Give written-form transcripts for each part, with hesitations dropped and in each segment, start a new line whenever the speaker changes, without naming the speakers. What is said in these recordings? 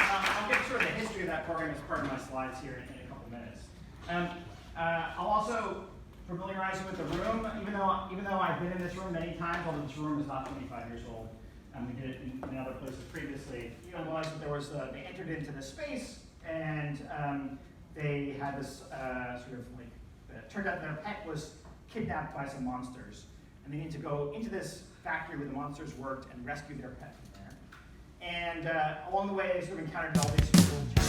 I'll get sort of the history of that program as part of my slides here in a couple minutes. I'll also familiarize you with the room, even though I've been in this room many times, although this room is not 25 years old. We did it in other places previously. You don't realize that there was they entered into this space and they had this sort of like, it turned out their pet was kidnapped by some monsters. And they need to go into this factory where the monsters worked and rescue their pet from there. And along the way, they sort of encountered all these cool challenges.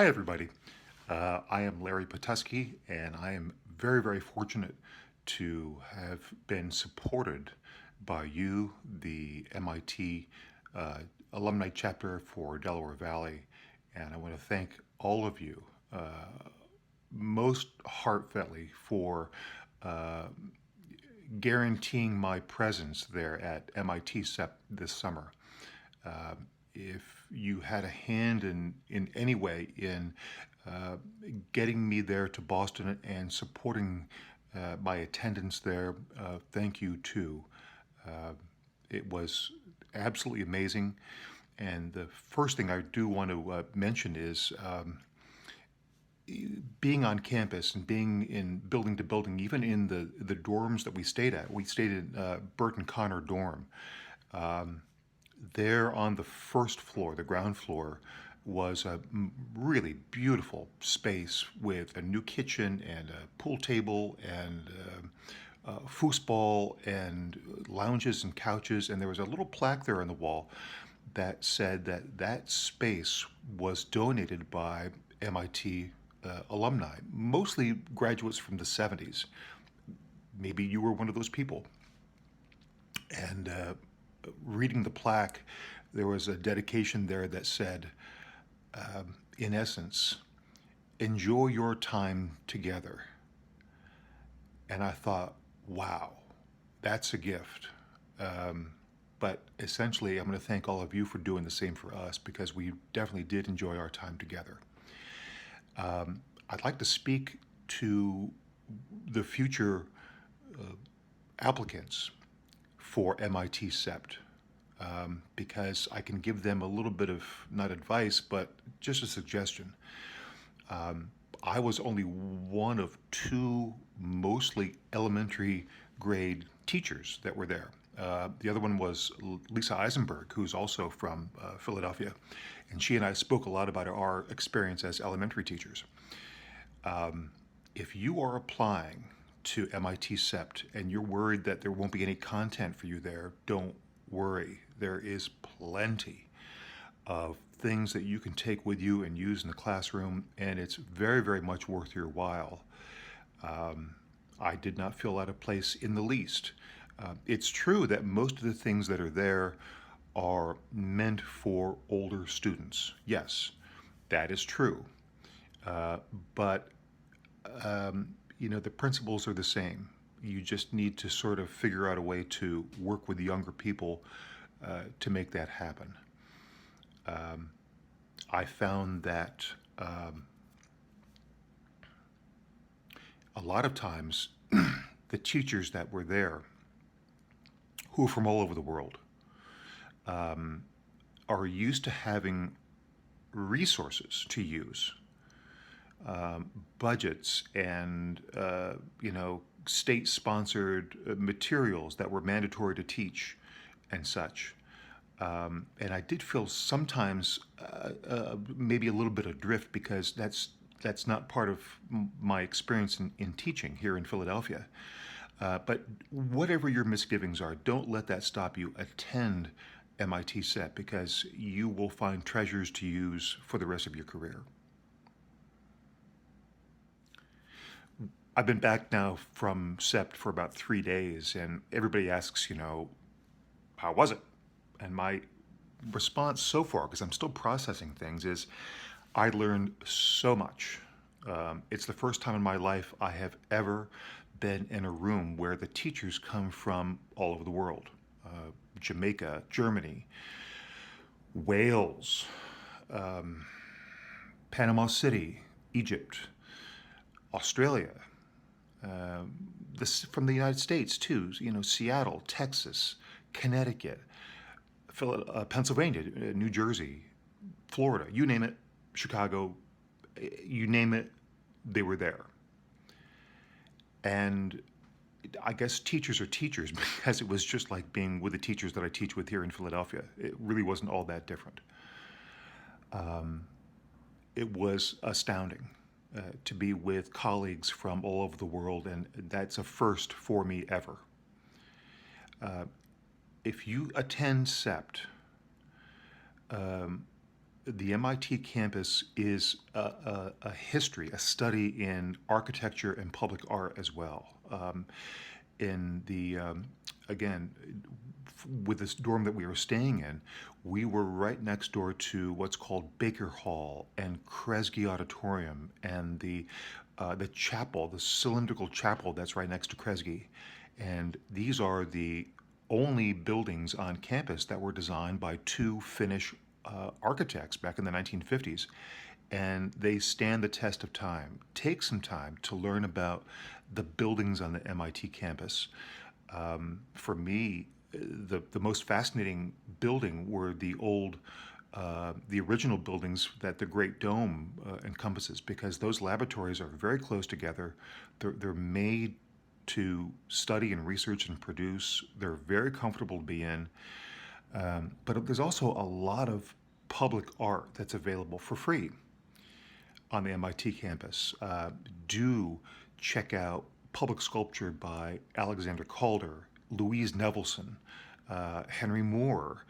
Hi, everybody. I am Larry Petuskey, and I am very, very fortunate to have been supported by you, the MIT alumni chapter for Delaware Valley. And I want to thank all of you most heartfeltly for uh, guaranteeing my presence there at MIT SEPT this summer. If you had a hand in any way in uh, getting me there to Boston and supporting my attendance there, thank you too. Uh, it was absolutely amazing. And the first thing I do want to mention is being on campus and being in building to building, even in the dorms that we stayed at. We stayed in Burt and Connor dorm. There on the first floor, the ground floor, was a really beautiful space with a new kitchen and a pool table and foosball and lounges and couches. And there was a little plaque there on the wall that said that that space was donated by MIT alumni, mostly graduates from the 70s. Maybe you were one of those people. And reading the plaque, there was a dedication there that said, in essence, enjoy your time together. And I thought, wow, that's a gift. But essentially, I'm going to thank all of you for doing the same for us because we definitely did enjoy our time together. I'd like to speak to the future applicants for MIT SEPT because I can give them a little bit of, not advice, but just a suggestion. I was only one of two mostly elementary grade teachers that were there. The other one was Lisa Eisenberg, who's also from Philadelphia, and she and I spoke a lot about our experience as elementary teachers. If you are applying to MIT SEPT and you're worried that there won't be any content for you there, don't worry. There is plenty of things that you can take with you and use in the classroom, and it's very, very much worth your while. I did not feel out of place in the least. It's true that most of the things that are there are meant for older students. Yes, that is true. But the principles are the same. You just need to sort of figure out a way to work with the younger people to make that happen. I found that a lot of times the teachers that were there, who are from all over the world, are used to having resources to use, budgets and state-sponsored materials that were mandatory to teach and such. And I did feel sometimes maybe a little bit adrift because that's not part of my experience in teaching here in Philadelphia. But whatever your misgivings are, don't let that stop you. Attend MIT SEPT because you will find treasures to use for the rest of your career. I've been back now from SEPT for about 3 days, and everybody asks, how was it? And my response so far, because I'm still processing things, is I learned so much. It's the first time in my life I have ever been in a room where the teachers come from all over the world. Jamaica, Germany, Wales, Panama City, Egypt, Australia, from the United States too, Seattle, Texas, Connecticut, Pennsylvania, New Jersey, Florida, you name it, Chicago, you name it, they were there. And I guess teachers are teachers because it was just like being with the teachers that I teach with here in Philadelphia. It really wasn't all that different. It was astounding to be with colleagues from all over the world, and that's a first for me ever. If you attend SEPT, the MIT campus is a history, a study in architecture and public art as well. In the again, with this dorm that we were staying in, we were right next door to what's called Baker Hall and Kresge Auditorium and the chapel, the cylindrical chapel that's right next to Kresge. And these are the only buildings on campus that were designed by two Finnish architects back in the 1950s. And they stand the test of time. Take some time to learn about the buildings on the MIT campus. For me, the most fascinating building were the original buildings that the Great Dome encompasses, because those laboratories are very close together. They're made to study and research and produce. They're very comfortable to be in. But there's also a lot of public art that's available for free on the MIT campus. Do check out public sculpture by Alexander Calder, Louise Nevelson, Henry Moore.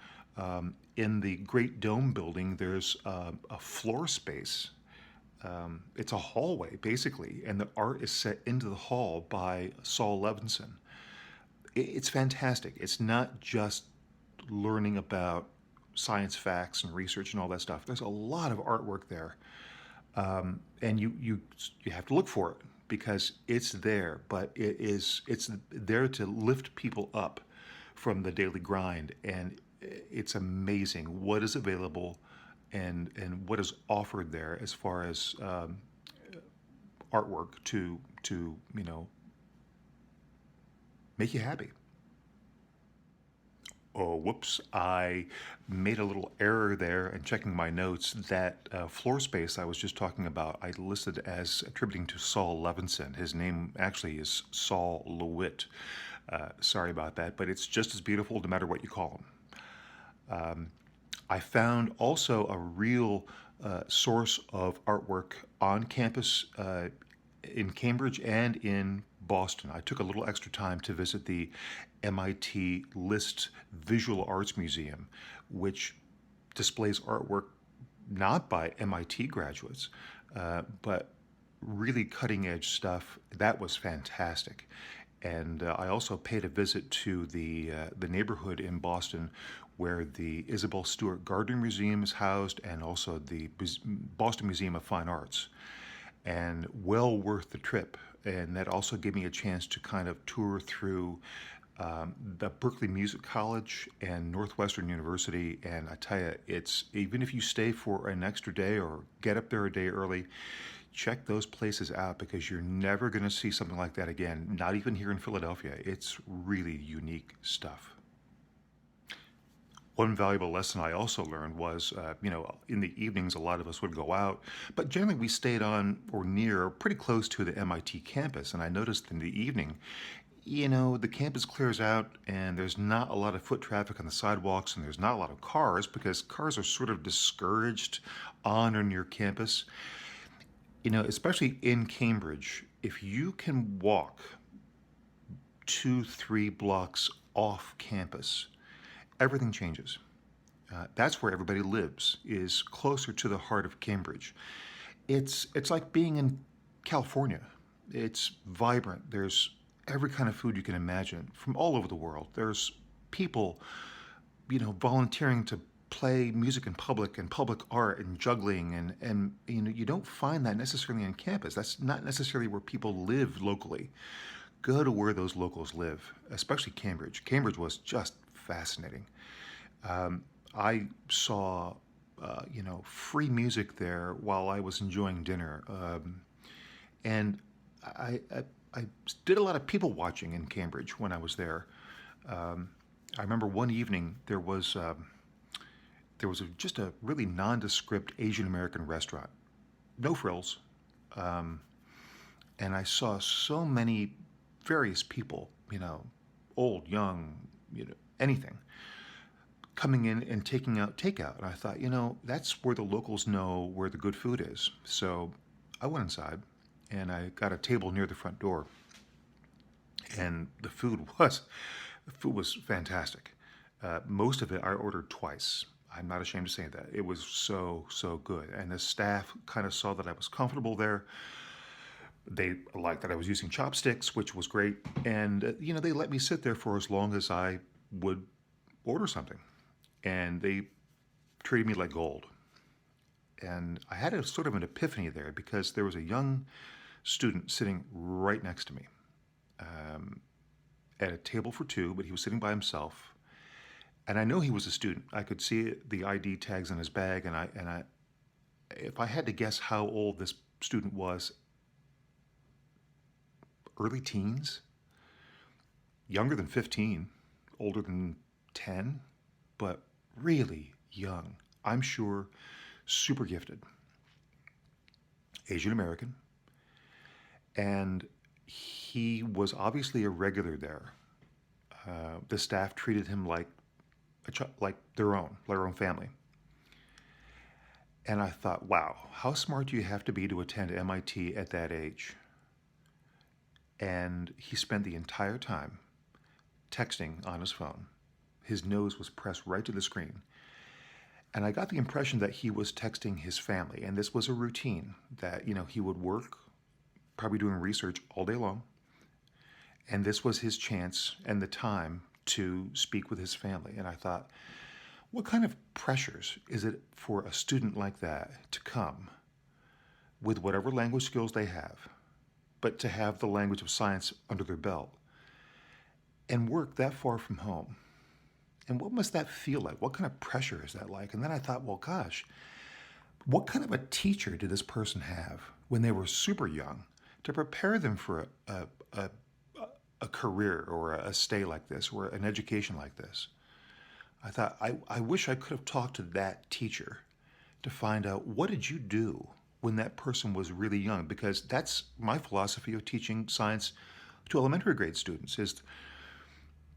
In the Great Dome building, there's a floor space. It's a hallway, basically, and the art is set into the hall by Saul Levinson. It's fantastic. It's not just learning about science facts and research and all that stuff. There's a lot of artwork there. And you have to look for it because it's there, but it's there to lift people up from the daily grind. And it's amazing what is available and what is offered there as far as artwork to make you happy. Oh, whoops, I made a little error there in checking my notes. That floor space I was just talking about, I listed as attributing to Saul Levinson. His name actually is Saul LeWitt. Sorry about that, but it's just as beautiful no matter what you call him. I found also a real source of artwork on campus in Cambridge and in Boston. I took a little extra time to visit the MIT List Visual Arts Museum, which displays artwork not by MIT graduates, but really cutting edge stuff. That was fantastic. And I also paid a visit to the neighborhood in Boston where the Isabel Stewart Gardner Museum is housed, and also the Boston Museum of Fine Arts. And well worth the trip. And that also gave me a chance to kind of tour through the Berkeley Music College and Northwestern University. And I tell you, it's even if you stay for an extra day or get up there a day early, check those places out because you're never going to see something like that again, not even here in Philadelphia. It's really unique stuff. One valuable lesson I also learned was, in the evenings, a lot of us would go out, but generally we stayed on or near pretty close to the MIT campus. And I noticed in the evening, the campus clears out and there's not a lot of foot traffic on the sidewalks and there's not a lot of cars because cars are sort of discouraged on or near campus. Especially in Cambridge, if you can walk 2-3 blocks off campus, everything changes. That's where everybody lives, is closer to the heart of Cambridge. It's like being in California. It's vibrant. There's every kind of food you can imagine from all over the world. There's people, volunteering to play music in public and public art and juggling and you don't find that necessarily on campus. That's not necessarily where people live locally. Go to where those locals live, especially Cambridge. Cambridge was just fascinating. I saw, free music there while I was enjoying dinner. And I did a lot of people watching in Cambridge when I was there. I remember one evening there was just a really nondescript Asian American restaurant, no frills, and I saw so many various people, old, young, anything, coming in and taking out takeout. And I thought, that's where the locals know where the good food is. So I went inside and I got a table near the front door, and the food was fantastic. Most of it I ordered twice. I'm not ashamed to say that. It was so, so good. And the staff kind of saw that I was comfortable there. They liked that I was using chopsticks, which was great. And, they let me sit there for as long as I would order something. And they treated me like gold. And I had a sort of an epiphany there because there was a young student sitting right next to me at a table for two, but he was sitting by himself. And I know he was a student. I could see the ID tags on his bag, and if I had to guess how old this student was, early teens, younger than 15, older than 10, but really young. I'm sure super gifted. Asian American. And he was obviously a regular there. The staff treated him like their own family. And I thought, wow, how smart do you have to be to attend MIT at that age? And he spent the entire time texting on his phone. His nose was pressed right to the screen. And I got the impression that he was texting his family. And this was a routine that, he would work, probably doing research all day long. And this was his chance and the time to speak with his family. And I thought, what kind of pressures is it for a student like that to come with whatever language skills they have, but to have the language of science under their belt and work that far from home? And what must that feel like? What kind of pressure is that like? And then I thought, well, gosh, what kind of a teacher did this person have when they were super young to prepare them for a career or a stay like this or an education like this? I thought, I wish I could have talked to that teacher to find out, what did you do when that person was really young? Because that's my philosophy of teaching science to elementary grade students, is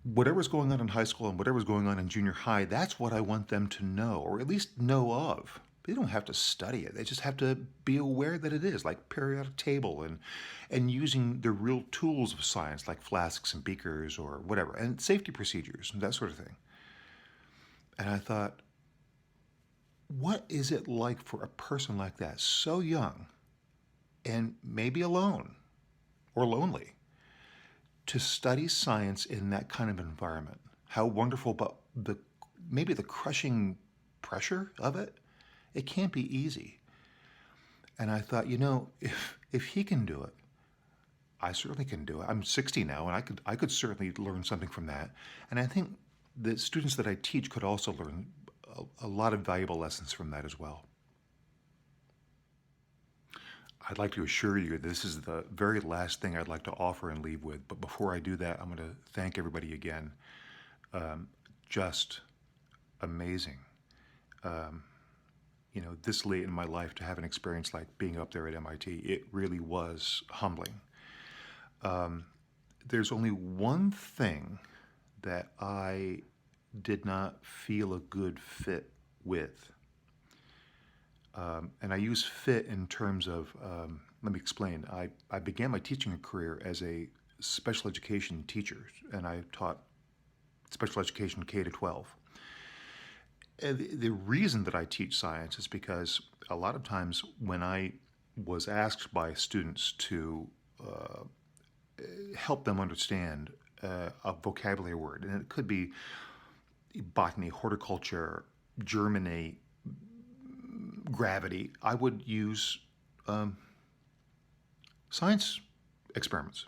whatever's going on in high school and whatever's going on in junior high, that's what I want them to know, or at least know of. They don't have to study it. They just have to be aware that it is, like periodic table and using the real tools of science, like flasks and beakers or whatever, and safety procedures and that sort of thing. And I thought, what is it like for a person like that, so young and maybe alone or lonely, to study science in that kind of environment? How wonderful, but maybe the crushing pressure of it, it can't be easy. And I thought, if he can do it, I certainly can do it. I'm 60 now, and I could certainly learn something from that. And I think the students that I teach could also learn a lot of valuable lessons from that as well. I'd like to assure you this is the very last thing I'd like to offer and leave with. But before I do that, I'm going to thank everybody again. Just amazing. This late in my life to have an experience like being up there at MIT, it really was humbling. There's only one thing that I did not feel a good fit with. And I use fit in terms of, let me explain. I began my teaching career as a special education teacher, and I taught special education K to 12. And the reason that I teach science is because a lot of times when I was asked by students to help them understand a vocabulary word, and it could be botany, horticulture, germinate, gravity, I would use science experiments.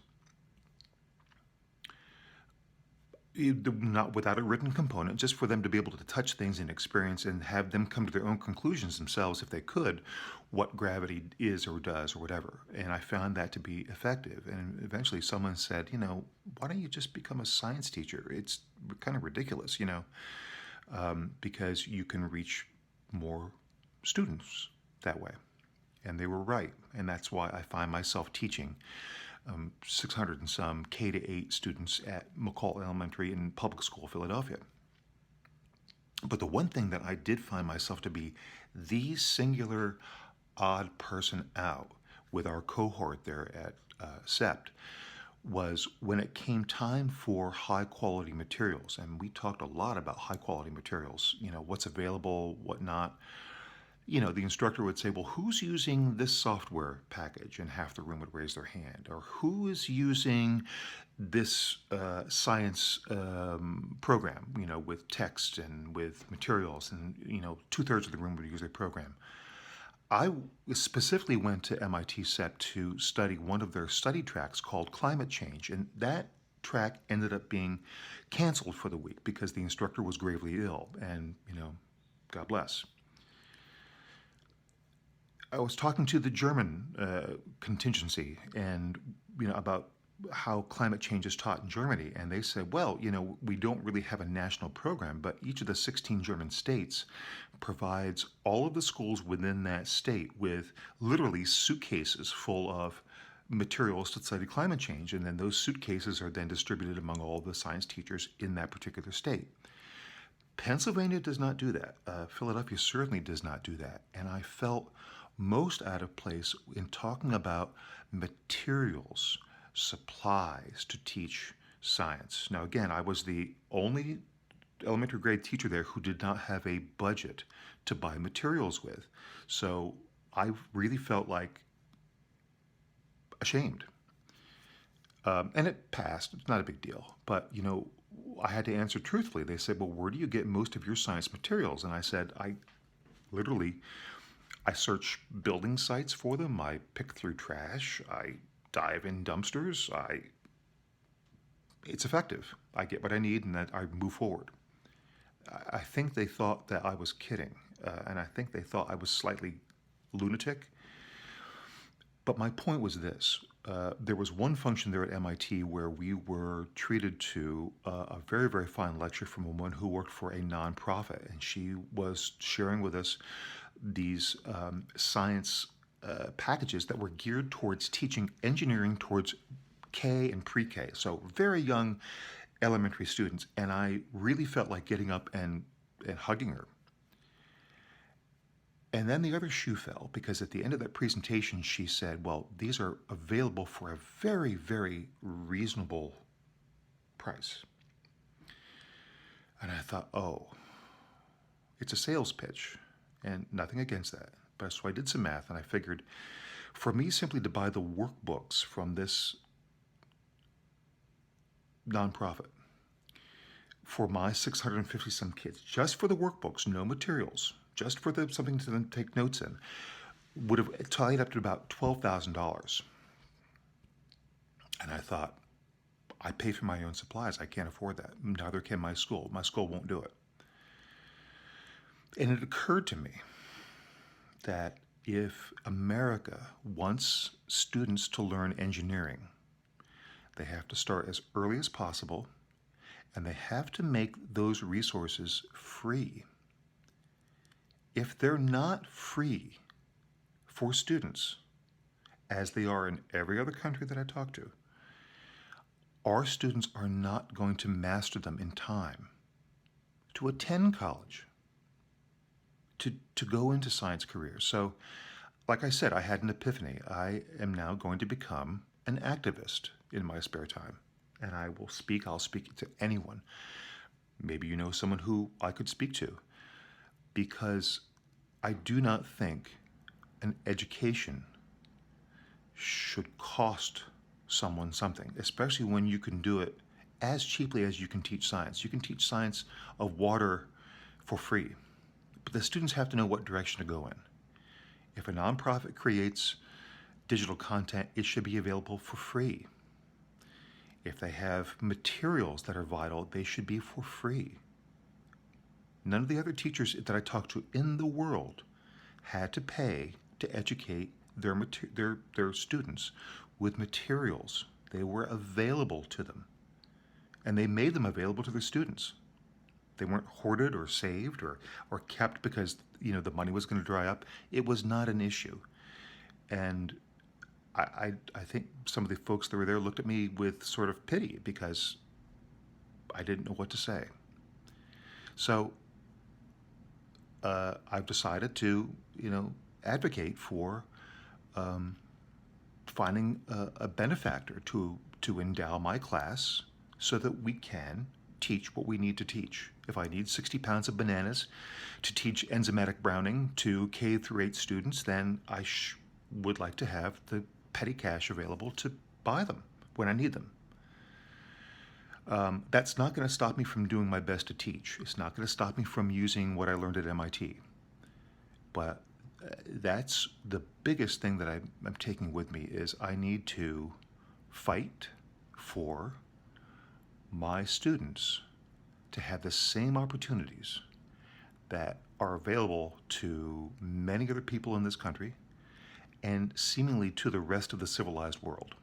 Not without a written component, just for them to be able to touch things and experience and have them come to their own conclusions themselves, if they could, what gravity is or does or whatever. And I found that to be effective. And eventually someone said, why don't you just become a science teacher? It's kind of ridiculous, because you can reach more students that way. And they were right. And that's why I find myself teaching 600 and some K to 8 students at McCall Elementary in public school, Philadelphia. But the one thing that I did find myself to be the singular odd person out with our cohort there at SEPT was when it came time for high quality materials, and we talked a lot about high quality materials, what's available, what not. The instructor would say, well, who's using this software package? And half the room would raise their hand. Or who is using this science program, with text and with materials? And, 2/3 of the room would use a program. I specifically went to MIT SEPT to study one of their study tracks called climate change. And that track ended up being canceled for the week because the instructor was gravely ill. And, God bless. I was talking to the German contingency and about how climate change is taught in Germany, and they said, well, we don't really have a national program, but each of the 16 German states provides all of the schools within that state with literally suitcases full of materials to study climate change, and then those suitcases are then distributed among all the science teachers in that particular state. Pennsylvania does not do that. Philadelphia certainly does not do that, and I felt most out of place in talking about materials, supplies to teach science. Now, again, I was the only elementary grade teacher there who did not have a budget to buy materials with. So I really felt like ashamed. And it passed. It's not a big deal. But, I had to answer truthfully. They said, well, where do you get most of your science materials? And I said, I search building sites for them. I pick through trash. I dive in dumpsters. It's effective. I get what I need and that I move forward. I think they thought that I was kidding. And I think they thought I was slightly lunatic. But my point was this. There was one function there at MIT where we were treated to a very, very fine lecture from a woman who worked for a nonprofit. And she was sharing with us these science packages that were geared towards teaching engineering towards K and pre-K, so very young elementary students. And I really felt like getting up and hugging her. And then the other shoe fell, because at the end of that presentation, she said, well, these are available for a very, very reasonable price. And I thought, oh, it's a sales pitch, and nothing against that. But so I did some math, and I figured for me simply to buy the workbooks from this nonprofit for my 650 some kids, just for the workbooks, no materials, just for something to then take notes in, would have tallied up to about $12,000. And I thought, I pay for my own supplies. I can't afford that. Neither can my school. My school won't do it. And it occurred to me that if America wants students to learn engineering, they have to start as early as possible, and they have to make those resources free. If they're not free for students, as they are in every other country that I talk to, our students are not going to master them in time to attend college, to go into science careers. So, like I said, I had an epiphany. I am now going to become an activist in my spare time. And I'll speak to anyone. Maybe you know someone who I could speak to. Because I do not think an education should cost someone something, especially when you can do it as cheaply as you can teach science. You can teach science of water for free, but the students have to know what direction to go in. If a nonprofit creates digital content, it should be available for free. If they have materials that are vital, they should be for free. None of the other teachers that I talked to in the world had to pay to educate their students with materials. They were available to them, and they made them available to their students. They weren't hoarded or saved or kept because the money was going to dry up. It was not an issue. And I think some of the folks that were there looked at me with sort of pity because I didn't know what to say. So I've decided to, advocate for finding a benefactor to endow my class so that we can teach what we need to teach. If I need 60 pounds of bananas to teach enzymatic browning to K through 8 students, then I would like to have the petty cash available to buy them when I need them. That's not going to stop me from doing my best to teach. It's not going to stop me from using what I learned at MIT. But that's the biggest thing that I'm taking with me is I need to fight for my students to have the same opportunities that are available to many other people in this country and seemingly to the rest of the civilized world.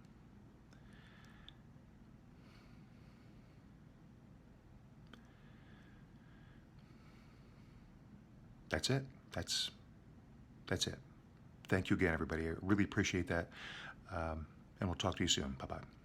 That's it. That's it. Thank you again, everybody. I really appreciate that. And we'll talk to you soon. Bye-bye.